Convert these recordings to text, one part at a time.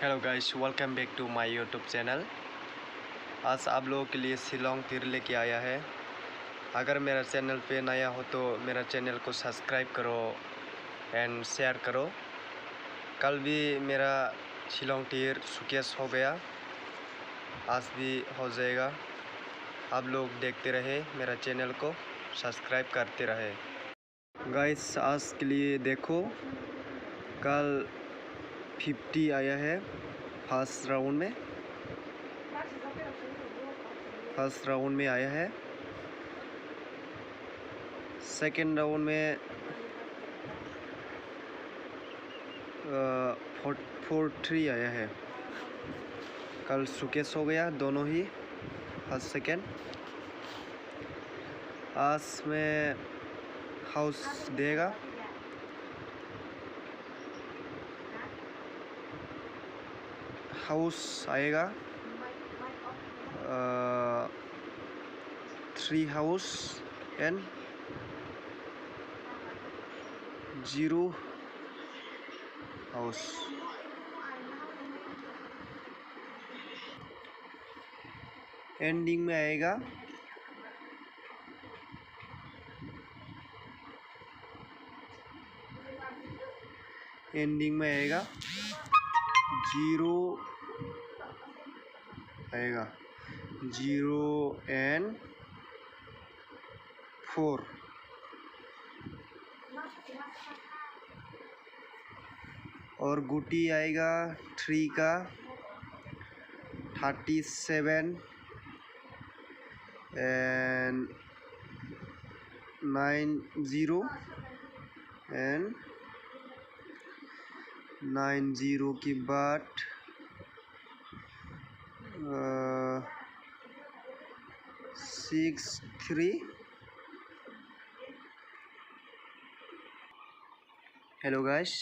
Hello guys, welcome back to my YouTube channel. आज आप लोगों के लिए शिलोंग तीर लेके आया है। अगर मेरा चैनल पे नया हो तो मेरा चैनल को सब्सक्राइब करो एंड शेयर करो। कल भी मेरा शिलोंग तीर सुकेस हो गया, आज भी हो जाएगा। आप लोग देखते रहे, मेरा चैनल को सब्सक्राइब करते रहे। गाइस, आज के लिए देखो, कल 50 आया है फर्स्ट राउंड में आया है। सेकेंड राउंड में 43 आया है। कल सुकेस हो गया दोनों ही, फर्स्ट सेकेंड। आज में हाउस देगा। हाउस आएगा 3 हाउस एंड 0 हाउस। एंडिंग में आएगा एंडिंग में आएगा 0 आएगा 0 एंड 4। और गुटी आएगा 3 का 37 एंड 90 एंड 90 के बाद 63। हेलो गाइस,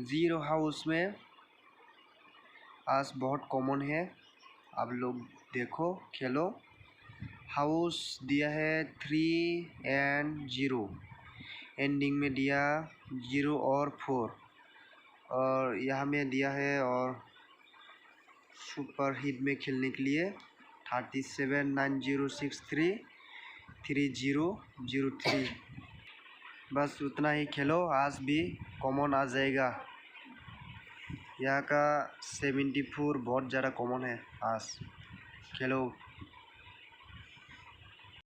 0 हाउस में आज बहुत कॉमन है। आप लोग देखो, खेलो। हाउस दिया है 3 एंड 0, एंडिंग में दिया 0 और 4, और यहाँ में दिया है और सुपर हिट में खेलने के लिए 37 9063 3003। बस उतना ही खेलो, आज भी कॉमन आ जाएगा। यहाँ का 74 बहुत ज़्यादा कॉमन है आज। खेलो।